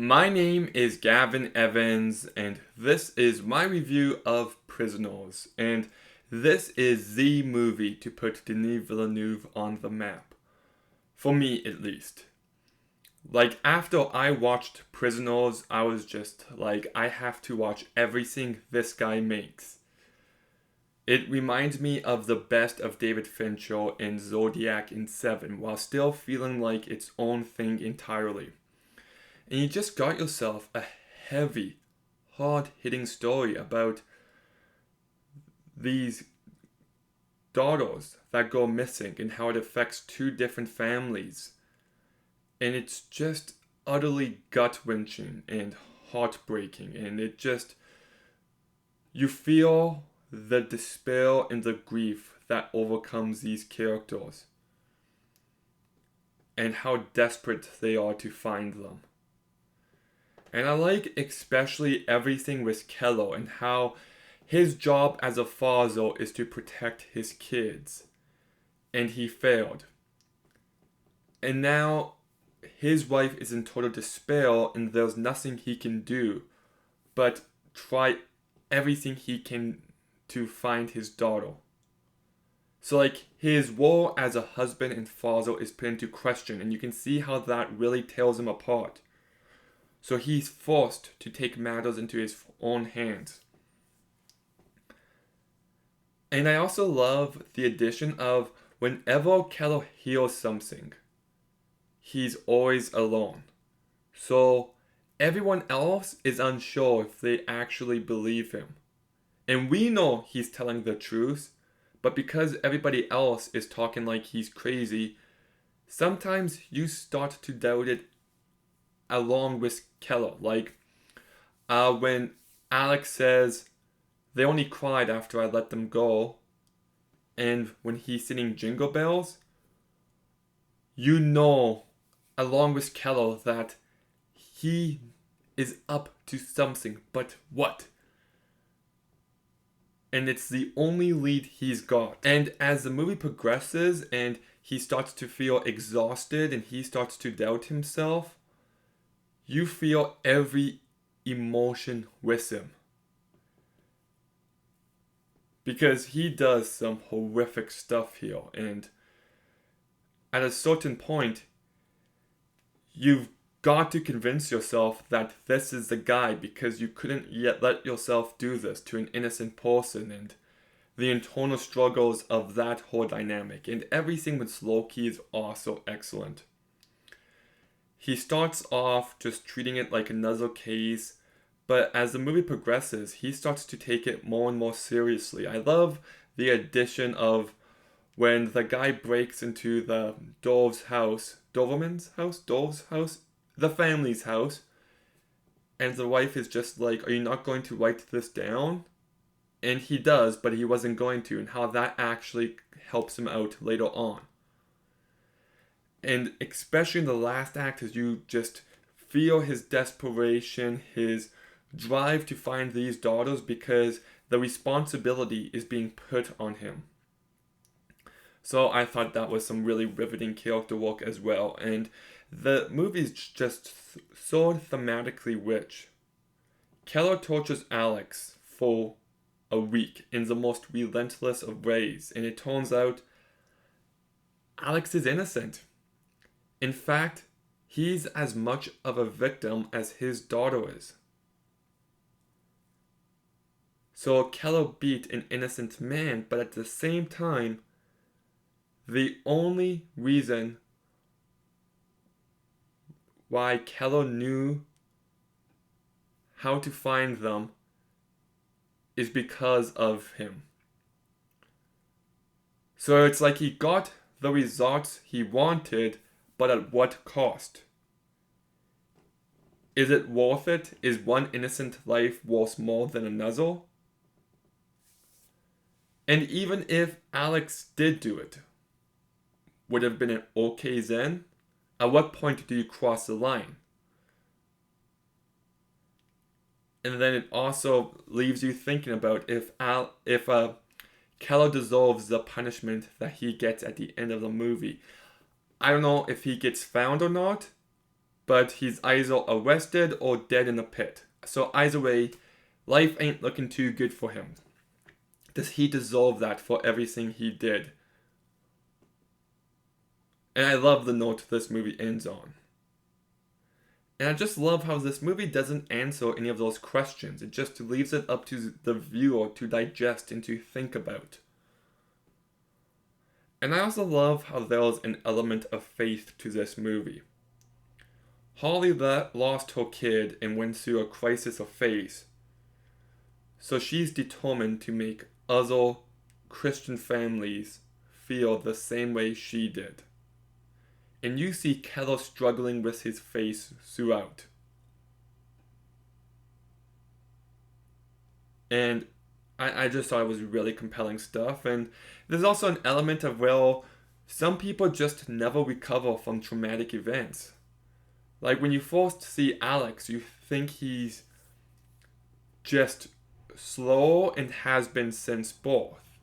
My name is Gavin Evans, and this is my review of Prisoners. And this is the movie to put Denis Villeneuve on the map. For me, at least. Like, after I watched Prisoners, I was just like, I have to watch everything this guy makes. It reminds me of the best of David Fincher in Zodiac and Seven, while still feeling like its own thing entirely. And you just got yourself a heavy, hard hitting story about these daughters that go missing and how it affects two different families. And it's just utterly gut wrenching and heartbreaking. And you feel the despair and the grief that overcomes these characters and how desperate they are to find them. And I like especially everything with Kello and how his job as a father is to protect his kids. And he failed. And now his wife is in total despair and there's nothing he can do but try everything he can to find his daughter. So like his role as a husband and father is put into question, and you can see how that really tears him apart. So he's forced to take matters into his own hands. And I also love the addition of whenever Kello hears something, he's always alone. So everyone else is unsure if they actually believe him. And we know he's telling the truth, but because everybody else is talking like he's crazy, sometimes you start to doubt it along with Kello. Like when Alex says, they only cried after I let them go, and when he's singing Jingle Bells, you know, along with Kello, that he is up to something, but what? And it's the only lead he's got. And as the movie progresses and he starts to feel exhausted and he starts to doubt himself, you feel every emotion with him. Because he does some horrific stuff here, and at a certain point, you've got to convince yourself that this is the guy because you couldn't yet let yourself do this to an innocent person, and the internal struggles of that whole dynamic. And everything with Loki is also excellent. He starts off just treating it like another case, but as the movie progresses, he starts to take it more and more seriously. I love the addition of when the guy breaks into the Dove's house, the family's house, and the wife is just like, "Are you not going to write this down?" And he does, but he wasn't going to, and how that actually helps him out later on. And especially in the last act, as you just feel his desperation, his drive to find these daughters because the responsibility is being put on him. So I thought that was some really riveting character work as well. And the movie is just so thematically rich. Keller tortures Alex for a week in the most relentless of ways, and it turns out Alex is innocent. In fact, he's as much of a victim as his daughter is. So Keller beat an innocent man, but at the same time, the only reason why Keller knew how to find them is because of him. So it's like he got the results he wanted, but at what cost? Is it worth it? Is one innocent life worth more than another? And even if Alex did do it, would have been an okay then? At what point do you cross the line? And then it also leaves you thinking about if Keller deserves the punishment that he gets at the end of the movie. I don't know if he gets found or not, but he's either arrested or dead in a pit. So either way, life ain't looking too good for him. Does he deserve that for everything he did? And I love the note this movie ends on. And I just love how this movie doesn't answer any of those questions. It just leaves it up to the viewer to digest and to think about. And I also love how there's an element of faith to this movie. Holly lost her kid and went through a crisis of faith. So she's determined to make other Christian families feel the same way she did. And you see Keller struggling with his faith throughout. And I just thought it was really compelling stuff. And there's also an element of, well, some people just never recover from traumatic events. Like when you first see Alex, you think he's just slow and has been since birth.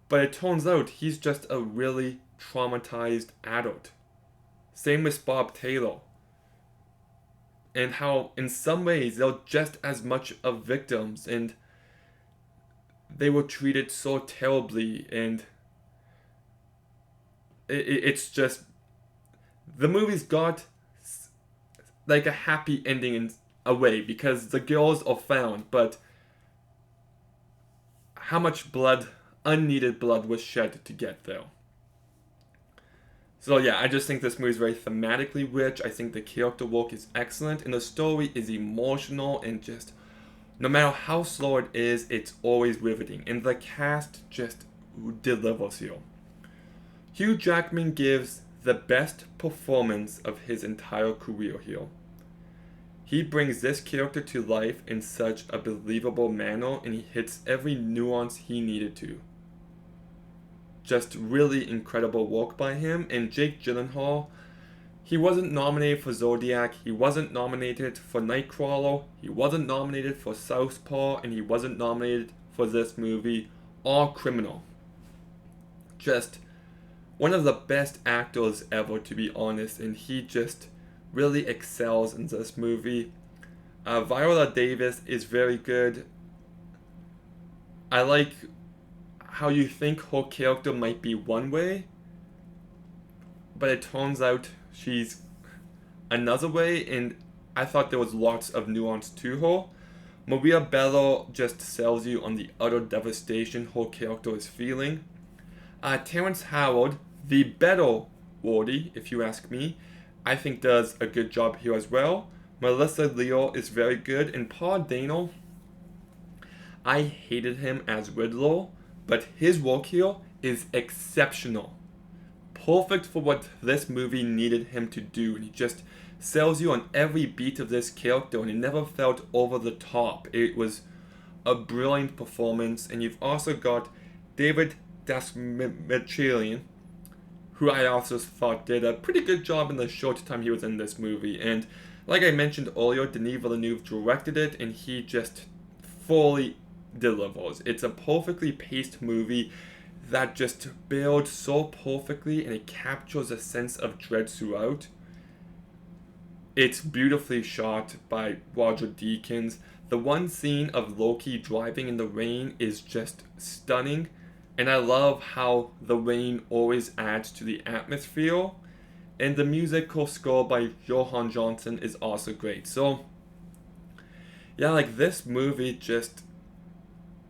But it turns out he's just a really traumatized adult. Same with Bob Taylor. And how in some ways they're just as much of victims and they were treated so terribly, and it's just, the movie's got like a happy ending in a way because the girls are found, but how much blood, unneeded blood, was shed to get there. So yeah, I just think this movie is very thematically rich. I think the character work is excellent, and the story is emotional, and just no matter how slow it is, it's always riveting, and the cast just delivers here. Hugh Jackman gives the best performance of his entire career here. He brings this character to life in such a believable manner, and he hits every nuance he needed to. Just really incredible work by him. And Jake Gyllenhaal, he wasn't nominated for Zodiac, he wasn't nominated for Nightcrawler, he wasn't nominated for Southpaw, and he wasn't nominated for this movie or Criminal. Just one of the best actors ever, to be honest, and he just really excels in this movie. Viola Davis is very good. I like how you think her character might be one way, but it turns out she's another way, and I thought there was lots of nuance to her. Maria Bello just sells you on the utter devastation her character is feeling. Terrence Howard, the better Wardy, if you ask me, I think does a good job here as well. Melissa Leo is very good, and Paul Dano, I hated him as Riddler, but his work here is exceptional. Perfect for what this movie needed him to do, and he just sells you on every beat of this character, and it never felt over the top. It was a brilliant performance. And you've also got David Dastmalchian, who I also thought did a pretty good job in the short time he was in this movie. And like I mentioned earlier, Denis Villeneuve directed it, and he just fully delivers. It's a perfectly paced movie that just builds so perfectly, and it captures a sense of dread throughout. It's beautifully shot by Roger Deakins. The one scene of Loki driving in the rain is just stunning, and I love how the rain always adds to the atmosphere, and the musical score by Johan Johnson is also great. So yeah, like, this movie just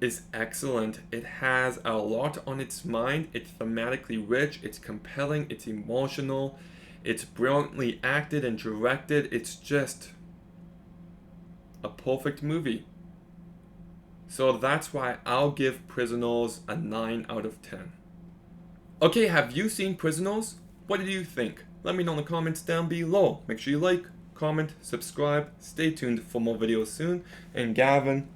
is excellent. It has a lot on its mind. It's thematically rich, it's compelling, it's emotional, it's brilliantly acted and directed. It's just a perfect movie. So that's why I'll give Prisoners a 9 out of 10. Okay, have you seen Prisoners? What did you think? Let me know in the comments down below. Make sure you like, comment, subscribe, stay tuned for more videos soon, and Gavin,